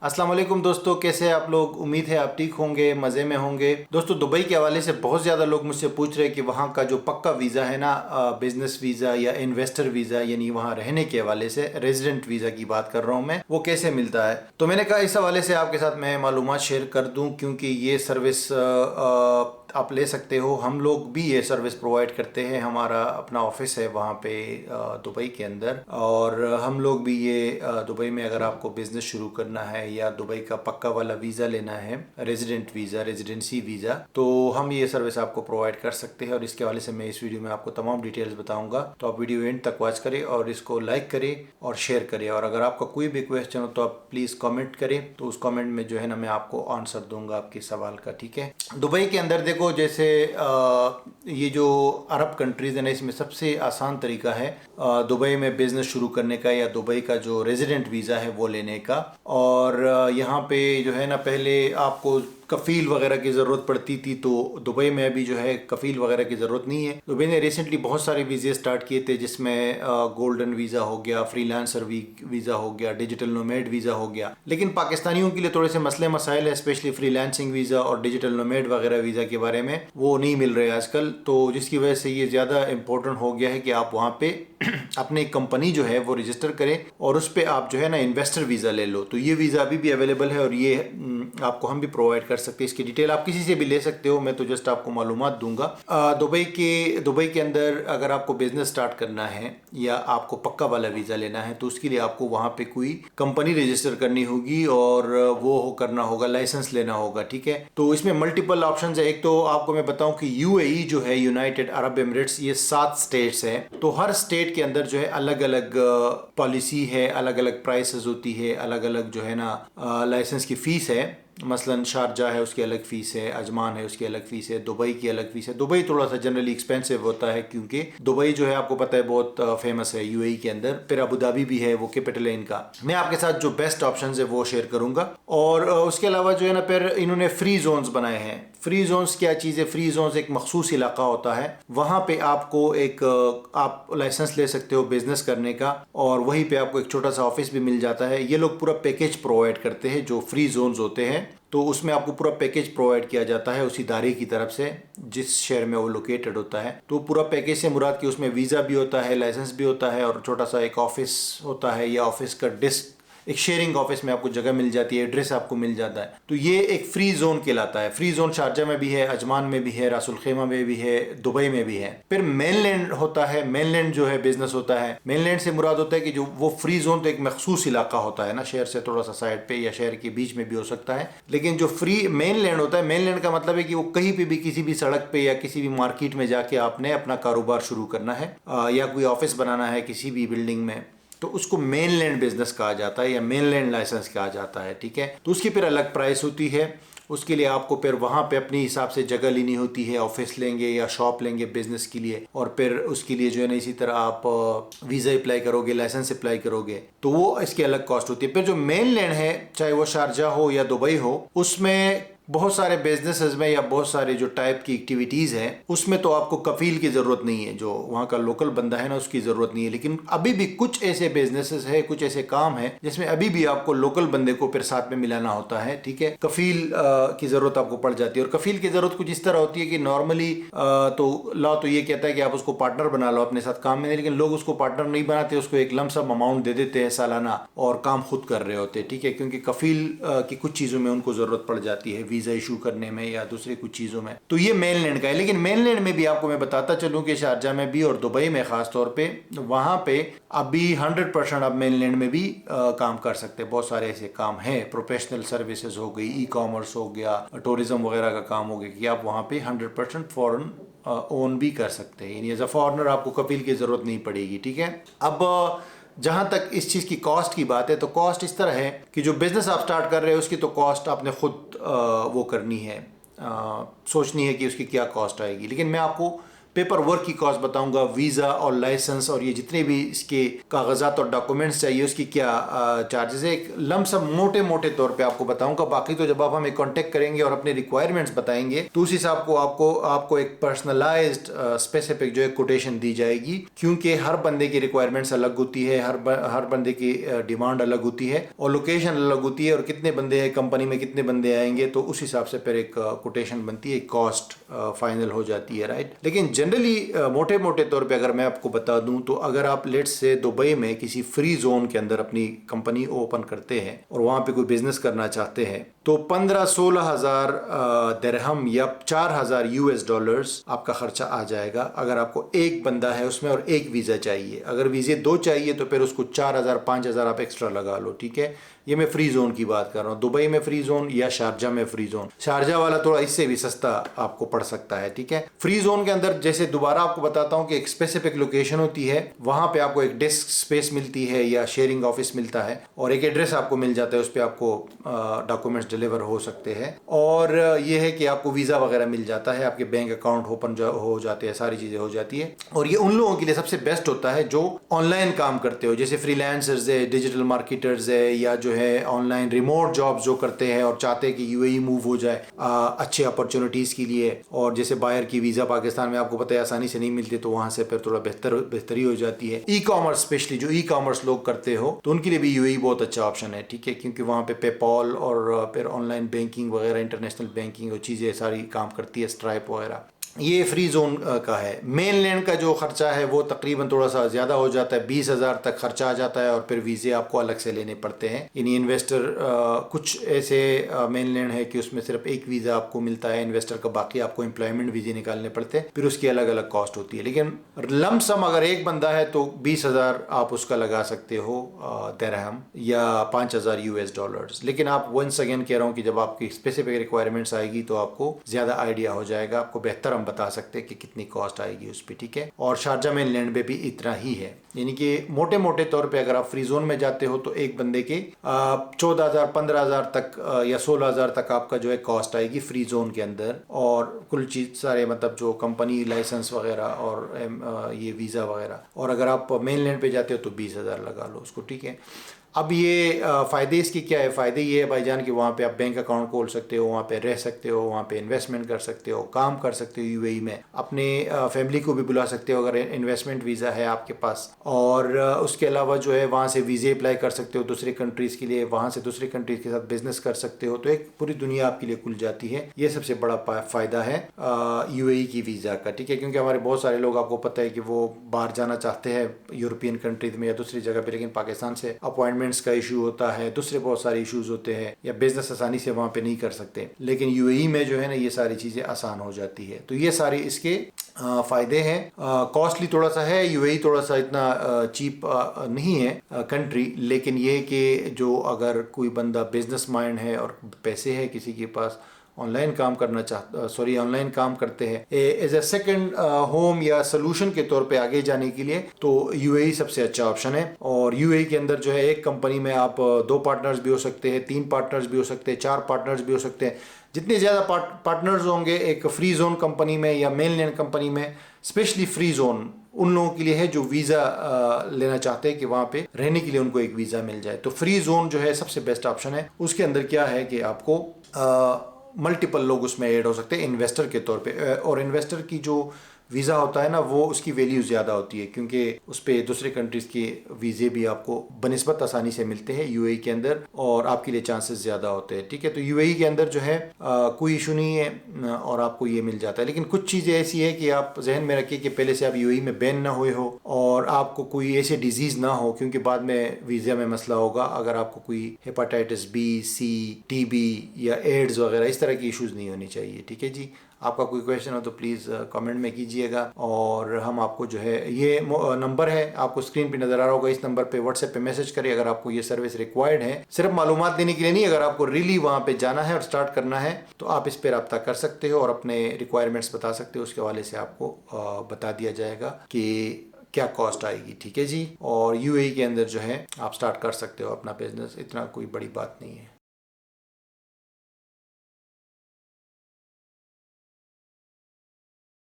السلام علیکم دوستو، کیسے ہیں آپ لوگ؟ امید ہے آپ ٹھیک ہوں گے، مزے میں ہوں گے۔ دوستو، دبئی کے حوالے سے بہت زیادہ لوگ مجھ سے پوچھ رہے ہیں کہ وہاں کا جو پکا ویزا ہے نا، بزنس ویزا یا انویسٹر ویزا، یعنی وہاں رہنے کے حوالے سے ریزیڈنٹ ویزا کی بات کر رہا ہوں میں، وہ کیسے ملتا ہے۔ تو میں نے کہا اس حوالے سے آپ کے ساتھ میں معلومات شیئر کر دوں، کیونکہ یہ سروس آپ لے سکتے ہو۔ ہم لوگ بھی یہ سروس پرووائڈ کرتے ہیں، ہمارا اپنا آفس ہے وہاں پہ دبئی کے اندر، اور ہم لوگ بھی یہ دبئی میں اگر آپ کو بزنس شروع کرنا ہے یا دبئی کا پکا والا ویزا لینا ہے، ریزیڈنٹ ویزا، ریزیڈنسی ویزا، تو ہم یہ سروس آپ کو پرووائڈ کر سکتے ہیں۔ اور اس کے حوالے سے میں اس ویڈیو میں آپ کو تمام ڈیٹیلز بتاؤں گا، تو آپ ویڈیو اینڈ تک واچ کریں اور اس کو لائک کریں اور شیئر کریں۔ اور اگر آپ کا کوئی بھی کویسچن ہو تو آپ پلیز کامنٹ کریں، تو اس کامنٹ میں جو ہے نا میں آپ کو آنسر دوں گا آپ کے سوال کا، ٹھیک ہے۔ دبئی کے اندر دیکھو، جیسے یہ جو عرب کنٹریز ہیں نا، اس میں سب سے آسان طریقہ ہے دبئی میں بزنس شروع کرنے کا یا دبئی کا جو ریزیڈنٹ ویزا ہے وہ لینے کا۔ اور یہاں پہ جو ہے نا، پہلے آپ کو کفیل وغیرہ کی ضرورت پڑتی تھی، تو دبئی میں ابھی جو ہے کفیل وغیرہ کی ضرورت نہیں ہے۔ دبئی نے ریسنٹلی بہت سارے ویزے سٹارٹ کیے تھے، جس میں گولڈن ویزا ہو گیا، فری لانسر ویزا ہو گیا، ڈیجیٹل نومیڈ ویزا ہو گیا۔ لیکن پاکستانیوں کے لیے تھوڑے سے مسئلے مسائل ہیں، اسپیشلی فری لانسنگ ویزا اور ڈیجیٹل نومیڈ وغیرہ ویزا کے بارے میں وہ نہیں مل رہے آج کل، تو جس کی وجہ سے یہ زیادہ امپورٹنٹ ہو گیا ہے کہ آپ وہاں پہ اپنی کمپنی جو ہے وہ رجسٹر کریں اور اس پہ آپ جو ہے نا انویسٹر ویزا لے لو۔ تو یہ ویزا ابھی بھی اویلیبل ہے اور یہ آپ کو ہم بھی پرووائڈ کر سکتے ہیں۔ اس کی ڈیٹیل آپ کسی سے بھی لے سکتے ہو، میں تو جسٹ آپ کو معلومات دوں گا۔ دبئی کے اندر اگر آپ کو بزنس سٹارٹ کرنا ہے یا آپ کو پکا والا ویزا لینا ہے، تو اس کے لیے آپ کو وہاں پہ کوئی کمپنی رجسٹر کرنی ہوگی اور وہ کرنا ہوگا، لائسنس لینا ہوگا، ٹھیک ہے۔ تو اس میں ملٹیپل آپشنز ہے۔ ایک تو آپ کو میں بتاؤں کہ یو اے ای جو ہے، یونائٹڈ عرب ایمریٹس، یہ 7 اسٹیٹس ہے، تو ہر اسٹیٹ کے اندر جو ہے الگ الگ پالیسی ہے، الگ الگ پرائسز ہوتی ہے، الگ الگ جو ہے نا لائسنس کی فیس ہے۔ مثلا شارجہ ہے، اس کی الگ فیس ہے، عجمان ہے، اس کی الگ فیس ہے، دبئی کی الگ فیس ہے۔ دبئی تھوڑا سا جنرلی ایکسپینسو ہوتا ہے، کیونکہ دبئی جو ہے آپ کو پتہ ہے بہت فیمس ہے یو اے ای کے اندر۔ پھر ابوظہبی بھی ہے، وہ کیپٹل ہے ان کا۔ میں آپ کے ساتھ جو بیسٹ آپشنز ہے وہ شیئر کروں گا۔ اور اس کے علاوہ جو ہے نا، پھر انہوں نے فری زونز بنائے ہیں۔ فری زونز کیا چیز ہے؟ فری زونز ایک مخصوص علاقہ ہوتا ہے، وہاں پہ آپ کو ایک آپ لائسنس لے سکتے ہو بزنس کرنے کا، اور وہیں پہ آپ کو ایک چھوٹا سا آفس بھی مل جاتا ہے۔ یہ لوگ پورا پیکیج پرووائڈ کرتے ہیں، جو فری زونز ہوتے ہیں، تو اس میں آپ کو پورا پیکیج پرووائڈ کیا جاتا ہے اسی ادارے کی طرف سے جس شہر میں وہ لوکیٹڈ ہوتا ہے۔ تو پورا پیکیج سے مراد کہ اس میں ویزا بھی ہوتا ہے، لائسنس بھی ہوتا ہے، اور چھوٹا سا ایک آفس ہوتا ہے، یا آفس کا ڈیسک، ایک شیئرنگ آفس میں آپ کو جگہ مل جاتی ہے، ایڈریس آپ کو مل جاتا ہے۔ تو یہ ایک فری زون کہلاتا ہے۔ فری زون شارجہ میں بھی ہے، عجمان میں بھی ہے، راس الخیمہ میں بھی ہے، دبئی میں بھی ہے۔ پھر مین لینڈ ہوتا ہے۔ مین لینڈ جو ہے بزنس ہوتا ہے، مین لینڈ سے مراد ہوتا ہے کہ جو وہ فری زون تو ایک مخصوص علاقہ ہوتا ہے نا، شہر سے تھوڑا سا سائڈ پہ یا شہر کے بیچ میں بھی ہو سکتا ہے، لیکن جو فری مین لینڈ ہوتا ہے، مین لینڈ کا مطلب ہے کہ وہ کہیں پہ بھی، کسی بھی سڑک پہ یا کسی بھی مارکیٹ میں جا کے آپ نے اپنا کاروبار شروع کرنا ہے، یا کوئی آفس بنانا ہے کسی بھی بلڈنگ میں، تو اس کو مین لینڈ بزنس کہا جاتا ہے یا مین لینڈ لائسنس کہا جاتا ہے، ٹھیک ہے۔ تو اس کی پھر الگ پرائس ہوتی ہے۔ اس کے لیے آپ کو پھر وہاں پہ اپنی حساب سے جگہ لینی ہوتی ہے، آفس لیں گے یا شاپ لیں گے بزنس کے لیے، اور پھر اس کے لیے جو ہے نا اسی طرح آپ ویزا اپلائی کرو گے، لائسنس اپلائی کرو گے، تو وہ اس کی الگ کاسٹ ہوتی ہے۔ پھر جو مین لینڈ ہے، چاہے وہ شارجہ ہو یا دبئی ہو، اس میں بہت سارے بزنسز میں یا بہت سارے جو ٹائپ کی ایکٹیویٹیز ہیں، اس میں تو آپ کو کفیل کی ضرورت نہیں ہے، جو وہاں کا لوکل بندہ ہے نا، اس کی ضرورت نہیں ہے۔ لیکن ابھی بھی کچھ ایسے بزنسز ہیں، کچھ ایسے کام ہیں جس میں ابھی بھی آپ کو لوکل بندے کو پھر ساتھ میں ملانا ہوتا ہے، ٹھیک ہے۔ کفیل کی ضرورت آپ کو پڑ جاتی ہے، اور کفیل کی ضرورت کچھ اس طرح ہوتی ہے کہ نارملی تو لا تو یہ کہتا ہے کہ آپ اس کو پارٹنر بنا لو اپنے ساتھ کام میں، لیکن لوگ اس کو پارٹنر نہیں بناتے، اس کو ایک لم سم اماؤنٹ دے دیتے ہیں سالانہ، اور کام خود کر رہے ہوتے ہیں، ٹھیک ہے، کیونکہ کفیل کی کچھ چیزوں میں ان کو ضرورت پڑ جاتی ہے، ویزا ایشو کرنے میں یا دوسرے کچھ چیزوں میں۔ تو یہ مین لینڈ کا ہے۔ لیکن مین لینڈ میں بھی آپ کو میں بتاتا چلوں کہ شارجہ میں بھی اور دبئی میں خاص طور پہ، وہاں پہ ابھی 100% آپ مین لینڈ میں بھی کام کر سکتے ہیں۔ بہت سارے ایسے کام ہیں، پروفیشنل سروسز ہو گئی، ای کامرس ہو گیا، ٹورزم وغیرہ کا کام ہو گیا، کہ آپ وہاں پہ 100% فورن اون بھی کر سکتے ہیں، یعنی ایز اے فارنر آپ کو کفیل کی ضرورت نہیں پڑے گی، ٹھیک ہے۔ اب جہاں تک اس چیز کی کاسٹ کی بات ہے، تو کاسٹ اس طرح ہے کہ جو بزنس آپ سٹارٹ کر رہے ہیں اس کی تو کاسٹ آپ نے خود وہ کرنی ہے، سوچنی ہے کہ اس کی کیا کاسٹ آئے گی۔ لیکن میں آپ کو पेपर वर्क की कॉस्ट बताऊंगा, वीज़ा और लाइसेंस और ये जितने भी इसके कागजात और डॉक्यूमेंट्स चाहिए उसकी क्या चार्जेस है, एक लमसम मोटे मोटे तौर पे आपको बताऊंगा। बाकी तो जब आप हमें कांटेक्ट करेंगे और अपने रिक्वायरमेंट्स बताएंगे तो उस हिसाब को आपको एक पर्सनलाइज्ड स्पेसिफिक जो है कोटेशन दी जाएगी, क्योंकि हर बंदे की रिक्वायरमेंट्स अलग होती है, हर बंदे की डिमांड अलग होती है और लोकेशन अलग होती है और कितने बंदे हैं कंपनी में, कितने बंदे आएंगे, तो उस हिसाब से फिर एक कोटेशन बनती है, कॉस्ट फाइनल हो जाती है, राइट। लेकिन जनरली मोटे मोटे तौर पे अगर मैं आपको बता दूं तो अगर आप लेट्स से दुबई में किसी फ्री जोन के अंदर अपनी कंपनी ओपन करते हैं और वहां पे कोई बिजनेस करना चाहते हैं तो 15-16 हजार दिरहम या 4,000 US डॉलर्स आपका खर्चा आ जाएगा अगर आपको एक बंदा है उसमें और एक वीज़ा चाहिए। अगर वीज़े 2 चाहिए तो फिर उसको 4,000-5,000 आप एक्स्ट्रा लगा लो, ठीक है। ये मैं फ्री जोन की बात कर रहा हूँ, दुबई में फ्री जोन या शारजा में फ्री जोन। शारजा वाला थोड़ा इससे भी सस्ता आपको पड़ सकता है, ठीक है। फ्री जोन के अंदर जैसे दोबारा आपको बताता हूँ कि एक स्पेसिफिक लोकेशन होती है, वहां पे आपको एक डेस्क स्पेस मिलती है या शेयरिंग ऑफिस मिलता है और एक एड्रेस आपको मिल जाता है, उस पर आपको डॉक्यूमेंट्स डिलीवर हो सकते हैं और ये है कि आपको वीज़ा वगैरह मिल जाता है, आपके बैंक अकाउंट ओपन हो जाते हैं, सारी चीज़ें हो जाती है। और ये उन लोगों के लिए सबसे बेस्ट होता है जो ऑनलाइन काम करते हो, जैसे फ्रीलांसर्स है, डिजिटल मार्केटर्स है, या जो है ऑनलाइन रिमोट जॉब्स जो करते हैं और चाहते हैं कि यूएई मूव हो जाए अच्छे अपॉर्चुनिटीज़ के लिए। और जैसे बाहर की वीज़ा पाकिस्तान में आपको पता है आसानी से नहीं मिलती, तो वहाँ से फिर थोड़ा बेहतरी हो जाती है। ई कॉमर्स, स्पेशली जो ई कॉमर्स लोग करते हो तो उनके लिए भी यूएई बहुत अच्छा ऑप्शन है, ठीक है, क्योंकि वहाँ पे पेपॉल और फिर ऑनलाइन बैंकिंग वगैरह, इंटरनेशनल बैंकिंग और चीज़ें सारी काम करती है, स्ट्राइप वगैरह। ये फ्री जोन का है। मेन लैंड का जो खर्चा है वो तकरीबन थोड़ा सा ज़्यादा हो जाता है, 20,000 तक खर्चा आ जाता है और फिर वीज़े आपको अलग से लेने पड़ते हैं। यानी इन्वेस्टर कुछ ऐसे मेन लैंड है कि उसमें सिर्फ एक वीज़ा आपको मिलता है इन्वेस्टर का, बाकी आपको एम्प्लॉयमेंट वीज़े निकालने पड़ते हैं, फिर उसकी अलग अलग कॉस्ट होती है। लेकिन लमसम अगर एक बंदा है तो 20,000 आप उसका लगा सकते हो दिरहम या 5,000 US डॉलर्स। लेकिन आप वंस अगेन कह रहा हूँ कि जब आपकी स्पेसिफिक रिक्वायरमेंट्स आएगी तो आपको ज़्यादा आइडिया हो जाएगा, आपको बेहतर हम बता सकते हैं कि कितनी कॉस्ट आएगी उस पर, ठीक है। और शारजा मेन लैंड पे भी इतना ही है, यानी कि मोटे मोटे तौर पे अगर आप फ्री जोन में जाते हो तो एक बंदे के 14,000 15,000 तक या 16,000 तक आपका जो है कॉस्ट आएगी फ्री जोन के अंदर। और कुल चीज सारे मतलब जो कंपनी लाइसेंस वगैरह और ये वीज़ा वगैरह। और अगर आप मेन लैंड पे जाते हो तो 20,000 लगा लो उसको, ठीक है। अब ये फ़ायदे इसके क्या है? फ़ायदे ये है भाईजान कि वहाँ पे आप बैंक अकाउंट खोल सकते हो, वहाँ पे रह सकते हो, वहाँ पे इन्वेस्टमेंट कर सकते हो, काम कर सकते हो यूएई में, अपने फैमिली को भी बुला सकते हो अगर इन्वेस्टमेंट वीज़ा है आपके पास। और उसके अलावा जो है वहाँ से वीज़े अप्लाई कर सकते हो दूसरी कंट्रीज़ के लिए, वहाँ से दूसरी कंट्रीज़ के साथ बिजनेस कर सकते हो, तो एक पूरी दुनिया आपके लिए खुल जाती है। ये सबसे बड़ा फ़ायदा है यूएई की वीज़ा का, ठीक है। क्योंकि हमारे बहुत सारे लोग, आपको पता है कि वो बाहर जाना चाहते हैं यूरोपियन कंट्रीज़ में या दूसरी जगह पर, लेकिन पाकिस्तान से अपॉइंटमेंट्स का इशू होता है, दूसरे बहुत सारे इश्यूज होते हैं, या बिजनेस आसानी से वहाँ पे नहीं कर सकते। लेकिन यूएई में जो है ना ये सारी चीज़ें आसान हो जाती है, तो ये सारे इसके फ़ायदे हैं। कॉस्टली थोड़ा सा है यूएई, थोड़ा सा इतना चीप नहीं है कंट्री, लेकिन ये कि जो अगर कोई बंदा बिजनेस माइंड है और पैसे है किसी के पास, ऑनलाइन काम ऑनलाइन काम करते हैं एज ए सेकंड होम या सोल्यूशन के तौर पे आगे जाने के लिए, तो यूएई सबसे अच्छा ऑप्शन है। और यूएई के अंदर जो है एक कंपनी में आप 2 पार्टनर्स भी हो सकते हैं, 3 पार्टनर्स भी हो सकते हैं, 4 पार्टनर्स भी हो सकते हैं। जितने ज़्यादा पार्टनर्स होंगे एक फ्री जोन कंपनी में या मेन लैंड कंपनी में, स्पेशली फ्री जोन उन लोगों के लिए है जो वीज़ा लेना चाहते हैं कि वहाँ पे रहने के लिए उनको एक वीज़ा मिल जाए, तो फ्री जोन जो है सबसे बेस्ट ऑप्शन है। उसके अंदर क्या है कि आपको मल्टीपल लोग उसमें ऐड हो सकते हैं इन्वेस्टर के तौर पे, और इन्वेस्टर की जो वीज़ा होता है ना वो उसकी वैल्यू ज़्यादा होती है, क्योंकि उस पर दूसरे कंट्रीज़ के वीज़े भी आपको बनिस्बत आसानी से मिलते हैं यूएई के अंदर, और आपके लिए चांसेस ज़्यादा होते हैं, ठीक है। तो यूएई के अंदर जो है कोई इशू नहीं है और आपको ये मिल जाता है। लेकिन कुछ चीज़ें ऐसी है कि आप जहन में रखिए कि पहले से आप यूएई में बैन ना हुए हो और आपको कोई ऐसे डिजीज़ ना हो, क्योंकि बाद में वीज़ा में मसला होगा अगर आपको कोई हेपाटाइटिस बी, सी, टीबी या एड्स वगैरह इस तरह की इश्यूज़ नहीं होनी चाहिए, ठीक है जी। आपका कोई क्वेश्चन हो तो प्लीज़ कमेंट में कीजिएगा, और हम आपको जो है ये नंबर है आपको स्क्रीन पे नज़र आ रहा होगा, इस नंबर पे व्हाट्सएप पे मैसेज करिए अगर आपको ये सर्विस रिक्वायर्ड है। सिर्फ मालूमात देने के लिए नहीं, अगर आपको रियली वहाँ पे जाना है और स्टार्ट करना है तो आप इस पर रब्ता कर सकते हो और अपने रिक्वायरमेंट्स बता सकते हो, उसके हवाले से आपको बता दिया जाएगा कि क्या कॉस्ट आएगी, ठीक है जी। और यूएई के अंदर जो है आप स्टार्ट कर सकते हो अपना बिजनेस, इतना कोई बड़ी बात नहीं है।